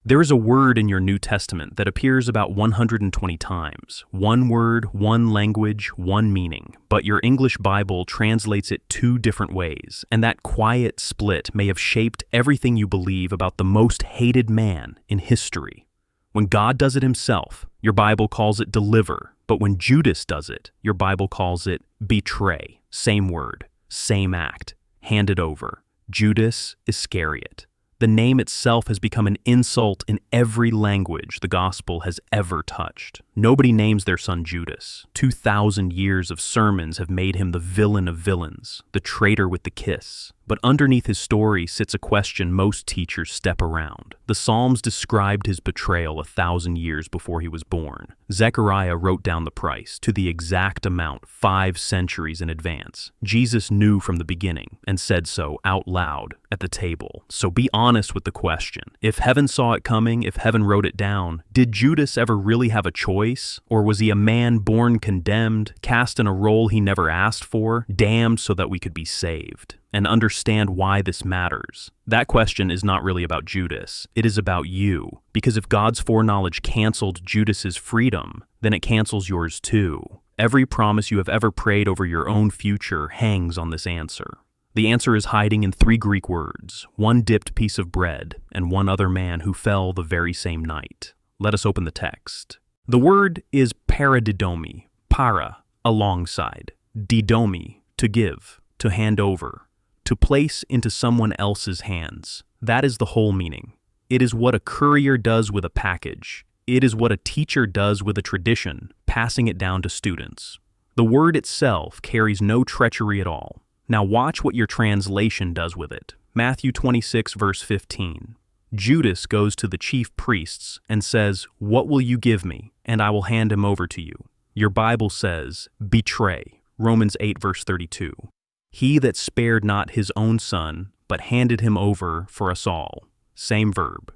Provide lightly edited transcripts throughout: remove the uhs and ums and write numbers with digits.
There is a word in your New Testament that appears about 120 times. One word, one language, one meaning. But your English Bible translates it two different ways, and that quiet split may have shaped everything you believe about the most hated man in history. When God does it himself, your Bible calls it deliver, but when Judas does it, your Bible calls it betray. Same word, same act, handed over. Judas Iscariot. The name itself has become an insult in every language the gospel has ever touched. Nobody names their son Judas. 2,000 years of sermons have made him the villain of villains, the traitor with the kiss. But underneath his story sits a question most teachers step around. The Psalms described his betrayal 1,000 years before he was born. Zechariah wrote down the price to the exact amount 5 centuries in advance. Jesus knew from the beginning and said so out loud at the table. So be honest with the question. If heaven saw it coming, if heaven wrote it down, did Judas ever really have a choice? Or was he a man born condemned, cast in a role he never asked for, damned so that we could be saved? And understand why this matters. That question is not really about Judas. It is about you. Because if God's foreknowledge canceled Judas's freedom, then it cancels yours too. Every promise you have ever prayed over your own future hangs on this answer. The answer is hiding in 3 Greek words, one dipped piece of bread and one other man who fell the very same night. Let us open the text. The word is paradidomi, para, alongside, didomi, to give, to hand over, to place into someone else's hands. That is the whole meaning. It is what a courier does with a package. It is what a teacher does with a tradition, passing it down to students. The word itself carries no treachery at all. Now watch what your translation does with it. Matthew 26 verse 15. Judas goes to the chief priests and says, "What will you give me? And I will hand him over to you." Your Bible says, betray. Romans 8 verse 32. He that spared not his own son, but handed him over for us all. Same verb.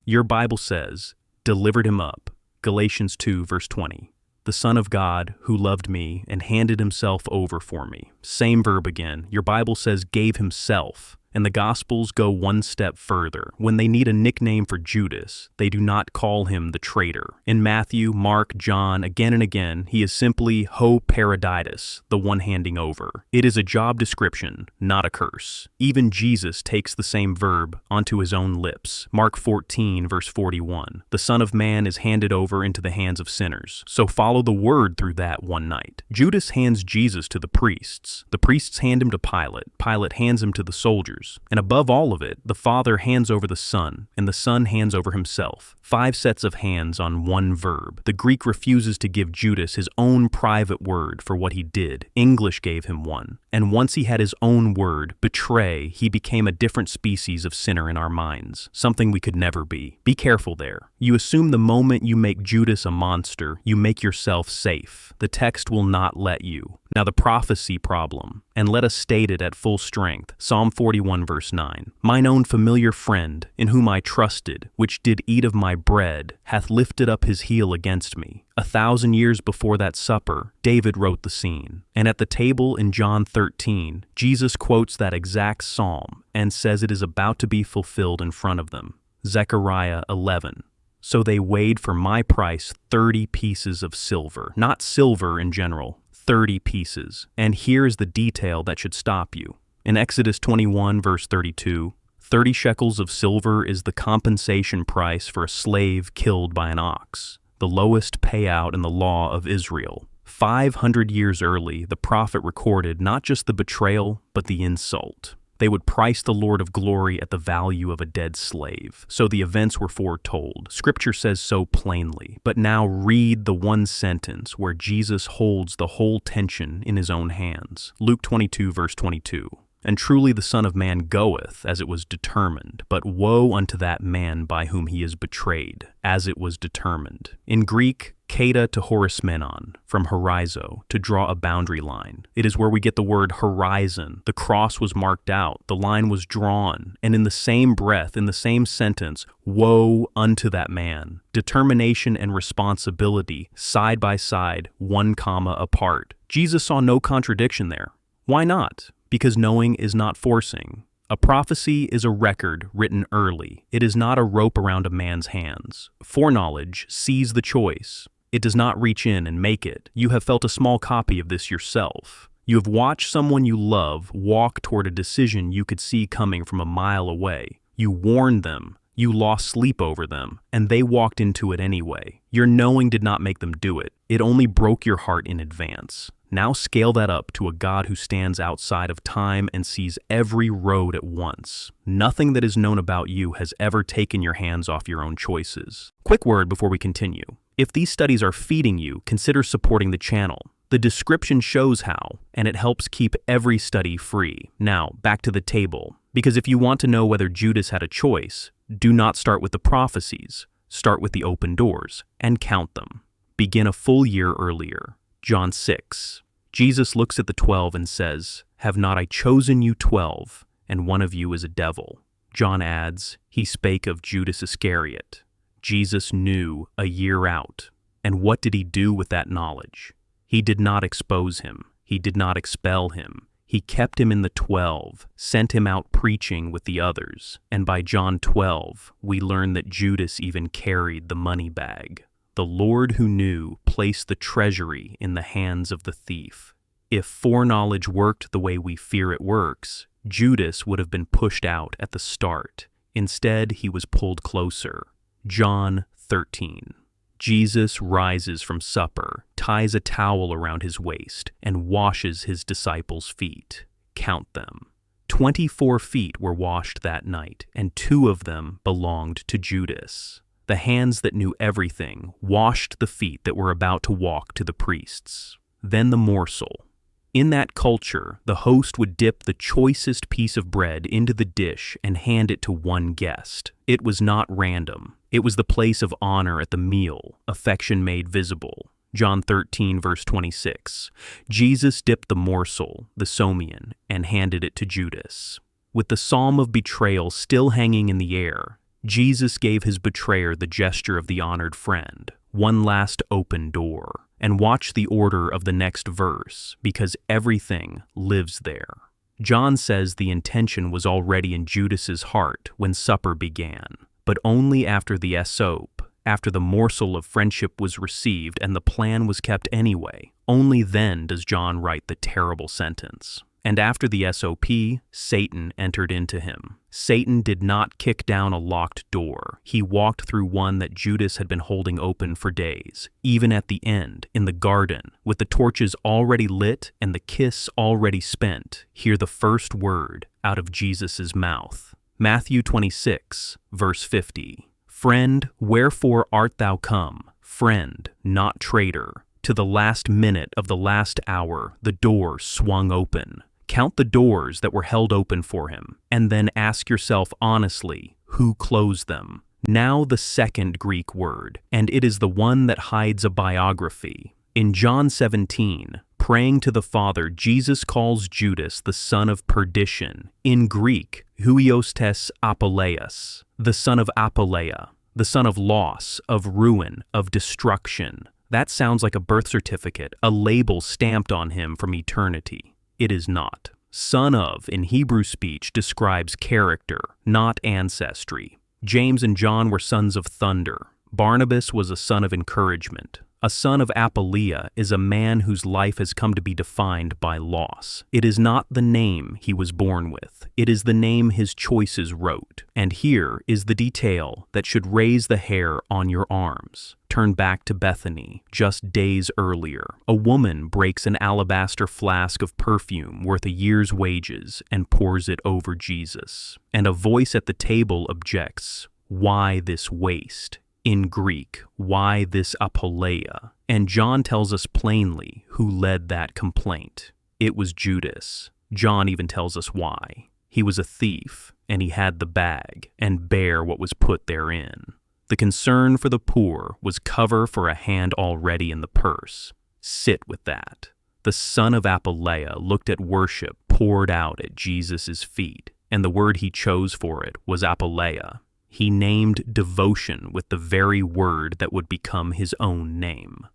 Your Bible says, delivered him up. Galatians 2 verse 20. The Son of God who loved me and handed himself over for me. Same verb again. Your Bible says gave himself. And the Gospels go one step further. When they need a nickname for Judas, they do not call him the traitor. In Matthew, Mark, John, again and again, he is simply ho paraditis, the one handing over. It is a job description, not a curse. Even Jesus takes the same verb onto his own lips. Mark 14, verse 41. The Son of Man is handed over into the hands of sinners. So follow the word through that one night. Judas hands Jesus to the priests. The priests hand him to Pilate. Pilate hands him to the soldiers. And above all of it, the Father hands over the Son, and the Son hands over himself. 5 sets of hands on one verb. The Greek refuses to give Judas his own private word for what he did. English gave him one. And once he had his own word, betray, he became a different species of sinner in our minds, something we could never be. Be careful there. You assume the moment you make Judas a monster, you make yourself safe. The text will not let you. Now the prophecy problem, and let us state it at full strength. Psalm 41 verse 9. Mine own familiar friend, in whom I trusted, which did eat of my bread, hath lifted up his heel against me. 1,000 years before that supper, David wrote the scene. And at the table in John 13, Jesus quotes that exact psalm and says it is about to be fulfilled in front of them. Zechariah 11. So they weighed for my price 30 pieces of silver, not silver in general, 30 pieces. And here is the detail that should stop you. In Exodus 21 verse 32, 30 shekels of silver is the compensation price for a slave killed by an ox, the lowest payout in the law of Israel. 500 years early, the prophet recorded not just the betrayal, but the insult. They would price the Lord of glory at the value of a dead slave. So the events were foretold. Scripture says so plainly. But now read the one sentence where Jesus holds the whole tension in his own hands. Luke 22 verse 22. And truly the Son of Man goeth, as it was determined, but woe unto that man by whom he is betrayed, as it was determined. In Greek, kata to horismenon, from horizo, to draw a boundary line. It is where we get the word horizon. The cross was marked out, the line was drawn, and in the same breath, in the same sentence, woe unto that man. Determination and responsibility, side by side, 1 comma apart. Jesus saw no contradiction there. Why not? Because knowing is not forcing. A prophecy is a record written early. It is not a rope around a man's hands. Foreknowledge sees the choice. It does not reach in and make it. You have felt a small copy of this yourself. You have watched someone you love walk toward a decision you could see coming from a mile away. You warned them. You lost sleep over them, and they walked into it anyway. Your knowing did not make them do it. It only broke your heart in advance. Now scale that up to a God who stands outside of time and sees every road at once. Nothing that is known about you has ever taken your hands off your own choices. Quick word before we continue. If these studies are feeding you, consider supporting the channel. The description shows how, and it helps keep every study free. Now, back to the table. Because if you want to know whether Judas had a choice, do not start with the prophecies. Start with the open doors and count them. Begin a full year earlier. John 6. Jesus looks at the 12 and says, "Have not I chosen you 12, and one of you is a devil?" John adds, "He spake of Judas Iscariot." Jesus knew a year out. And what did he do with that knowledge? He did not expose him. He did not expel him. He kept him in the 12, sent him out preaching with the others. And by John 12, we learn that Judas even carried the money bag. The Lord who knew placed the treasury in the hands of the thief. If foreknowledge worked the way we fear it works, Judas would have been pushed out at the start. Instead, he was pulled closer. John 13. Jesus rises from supper, ties a towel around his waist, and washes his disciples' feet. Count them. 24 feet were washed that night, and 2 of them belonged to Judas. The hands that knew everything washed the feet that were about to walk to the priests. Then the morsel. In that culture, the host would dip the choicest piece of bread into the dish and hand it to one guest. It was not random. It was the place of honor at the meal, affection made visible. John 13, verse 26. Jesus dipped the morsel, the somion, and handed it to Judas. With the psalm of betrayal still hanging in the air, Jesus gave his betrayer the gesture of the honored friend, one last open door. And watch the order of the next verse, because everything lives there. John says the intention was already in Judas's heart when supper began, but only after the SOP, after the morsel of friendship was received and the plan was kept anyway. Only then does John write the terrible sentence. And after the SOP, Satan entered into him. Satan did not kick down a locked door. He walked through one that Judas had been holding open for days. Even at the end, in the garden, with the torches already lit and the kiss already spent, hear the first word out of Jesus' mouth. Matthew 26, verse 50. "Friend, wherefore art thou come? Friend, not traitor." To the last minute of the last hour, the door swung open. Count the doors that were held open for him, and then ask yourself honestly, who closed them? Now the second Greek word, and it is the one that hides a biography. In John 17, praying to the Father, Jesus calls Judas the son of perdition. In Greek, huiostes apoleias, the son of Apoleia, the son of loss, of ruin, of destruction. That sounds like a birth certificate, a label stamped on him from eternity. It is not. Son of, in Hebrew speech, describes character, not ancestry. James and John were sons of thunder. Barnabas was a son of encouragement. A son of Apoleia is a man whose life has come to be defined by loss. It is not the name he was born with. It is the name his choices wrote. And here is the detail that should raise the hair on your arms. Turn back to Bethany, just days earlier. A woman breaks an alabaster flask of perfume worth a year's wages and pours it over Jesus. And a voice at the table objects, "Why this waste?" In Greek, why this apoleia? And John tells us plainly who led that complaint. It was Judas. John even tells us why. He was a thief, and he had the bag, and bare what was put therein. The concern for the poor was cover for a hand already in the purse. Sit with that. The son of Apoleia looked at worship poured out at Jesus' feet, and the word he chose for it was apoleia. He named devotion with the very word that would become his own name.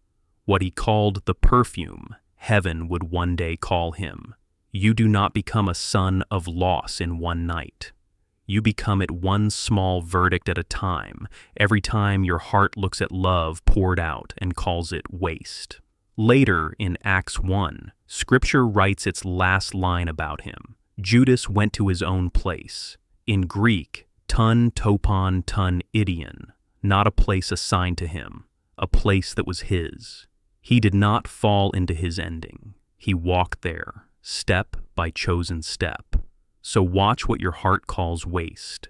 What he called the perfume, heaven would one day call him. You do not become a son of loss in one night. You become it one small verdict at a time, every time your heart looks at love poured out and calls it waste. Later, in Acts 1, Scripture writes its last line about him. Judas went to his own place. In Greek, ton topon ton idion, not a place assigned to him, a place that was his. He did not fall into his ending. He walked there, step by chosen step. So watch what your heart calls waste.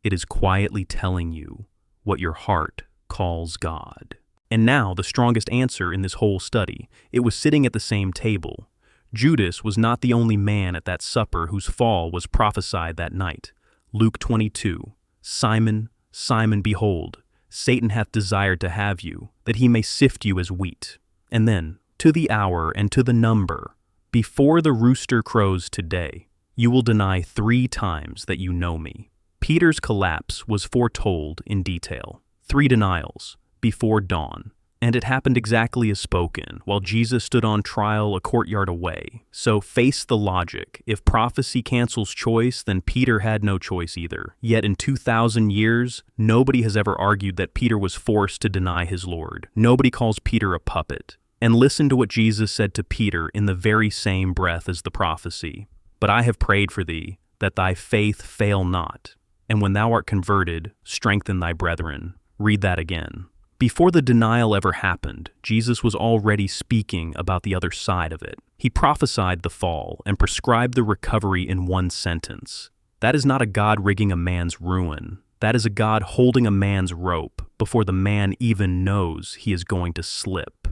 It is quietly telling you what your heart calls God. And now, the strongest answer in this whole study. It was sitting at the same table. Judas was not the only man at that supper whose fall was prophesied that night. Luke 22, Simon, Simon, behold, Satan hath desired to have you, that he may sift you as wheat. And then, to the hour and to the number, before the rooster crows today, you will deny 3 times that you know me. Peter's collapse was foretold in detail. 3 denials, before dawn. And it happened exactly as spoken, while Jesus stood on trial a courtyard away. So face the logic. If prophecy cancels choice, then Peter had no choice either. Yet in 2,000 years, nobody has ever argued that Peter was forced to deny his Lord. Nobody calls Peter a puppet. And listen to what Jesus said to Peter in the very same breath as the prophecy. But I have prayed for thee, that thy faith fail not. And when thou art converted, strengthen thy brethren. Read that again. Before the denial ever happened, Jesus was already speaking about the other side of it. He prophesied the fall and prescribed the recovery in one sentence. That is not a God rigging a man's ruin. That is a God holding a man's rope before the man even knows he is going to slip.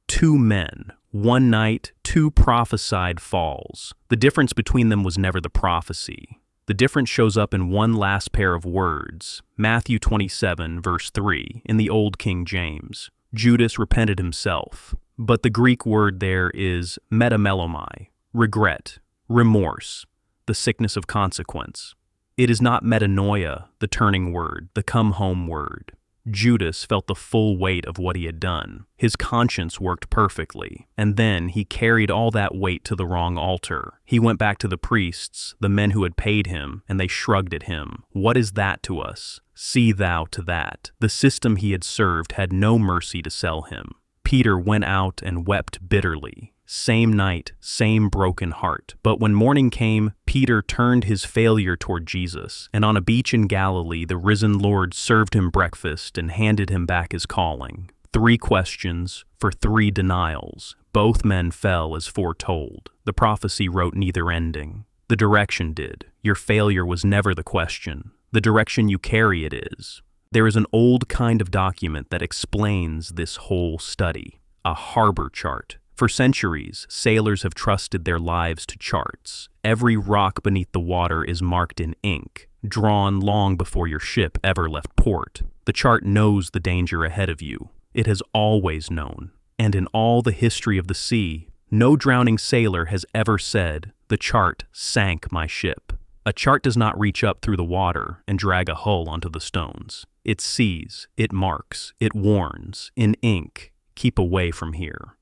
2 men, 1 night, 2 prophesied falls. The difference between them was never the prophecy. The difference shows up in one last pair of words, Matthew 27, verse 3, in the Old King James. Judas repented himself, but the Greek word there is metamelomai, regret, remorse, the sickness of consequence. It is not metanoia, the turning word, the come home word. Judas felt the full weight of what he had done. His conscience worked perfectly, and then he carried all that weight to the wrong altar. He went back to the priests, the men who had paid him, and they shrugged at him. What is that to us? See thou to that. The system he had served had no mercy to sell him. Peter went out and wept bitterly. Same night, same broken heart. But when morning came, Peter turned his failure toward Jesus, and on a beach in Galilee, the risen Lord served him breakfast and handed him back his calling. 3 questions for 3 denials. Both men fell as foretold. The prophecy wrote neither ending. The direction did. Your failure was never the question. The direction you carry it is. There is an old kind of document that explains this whole study, a harbor chart. For centuries, sailors have trusted their lives to charts. Every rock beneath the water is marked in ink, drawn long before your ship ever left port. The chart knows the danger ahead of you. It has always known. And in all the history of the sea, no drowning sailor has ever said, "The chart sank my ship." A chart does not reach up through the water and drag a hull onto the stones. It sees, it marks, it warns, in ink, keep away from here.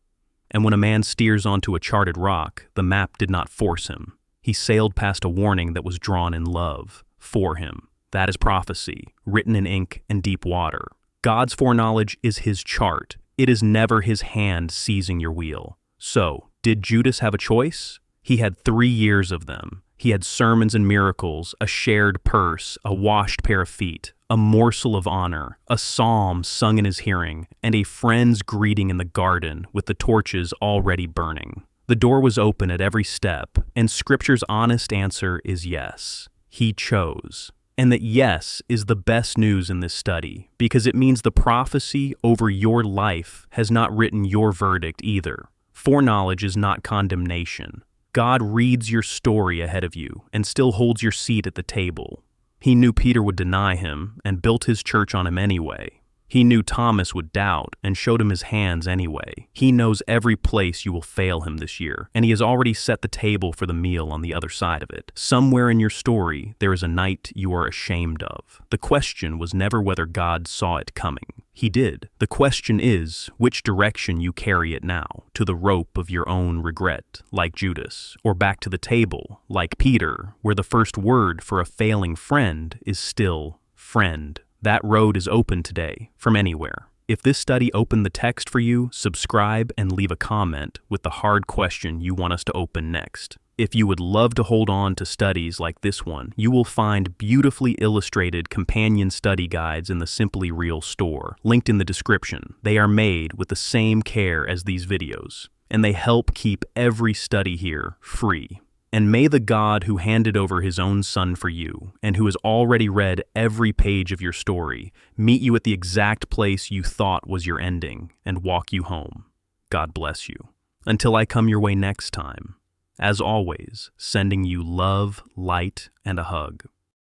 And when a man steers onto a charted rock, the map did not force him. He sailed past a warning that was drawn in love, for him. That is prophecy, written in ink and deep water. God's foreknowledge is his chart. It is never his hand seizing your wheel. So, did Judas have a choice? He had 3 years of them. He had sermons and miracles, a shared purse, a washed pair of feet, a morsel of honor, a psalm sung in his hearing, and a friend's greeting in the garden with the torches already burning. The door was open at every step, and Scripture's honest answer is yes. He chose. And that yes is the best news in this study, because it means the prophecy over your life has not written your verdict either. Foreknowledge is not condemnation. God reads your story ahead of you and still holds your seat at the table. He knew Peter would deny him and built his church on him anyway. He knew Thomas would doubt and showed him his hands anyway. He knows every place you will fail him this year, and he has already set the table for the meal on the other side of it. Somewhere in your story, there is a night you are ashamed of. The question was never whether God saw it coming. He did. The question is, which direction you carry it now, to the rope of your own regret, like Judas, or back to the table, like Peter, where the first word for a failing friend is still friend. That road is open today, from anywhere. If this study opened the text for you, subscribe and leave a comment with the hard question you want us to open next. If you would love to hold on to studies like this one, you will find beautifully illustrated companion study guides in the Simply Real store, linked in the description. They are made with the same care as these videos, and they help keep every study here free. And may the God who handed over his own son for you, and who has already read every page of your story, meet you at the exact place you thought was your ending, and walk you home. God bless you. Until I come your way next time, as always, sending you love, light, and a hug.